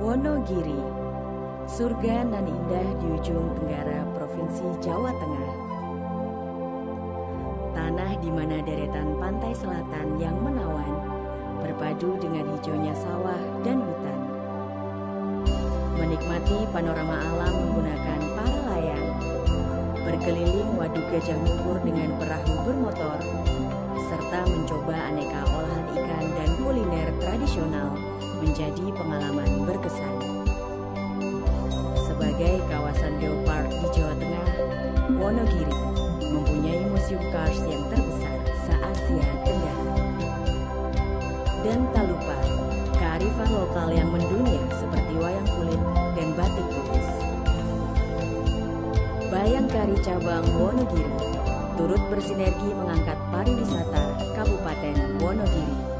Wonogiri, surga nan indah di ujung tenggara Provinsi Jawa Tengah. Tanah di mana deretan pantai selatan yang menawan berpadu dengan hijaunya sawah dan hutan. Menikmati panorama alam menggunakan para layang, berkeliling waduk Gajah Mungkur dengan perahu bermotor, serta mencoba aneka olahan ikan dan kuliner tradisional menjadi pengalaman berkesan. Sebagai kawasan geopark di Jawa Tengah, Wonogiri mempunyai museum Kars yang terbesar se-Asia Tenggara. Dan tak lupa, kearifan lokal yang mendunia seperti wayang kulit dan batik tulis. Bayangkari cabang Wonogiri turut bersinergi mengangkat pariwisata Kabupaten Wonogiri.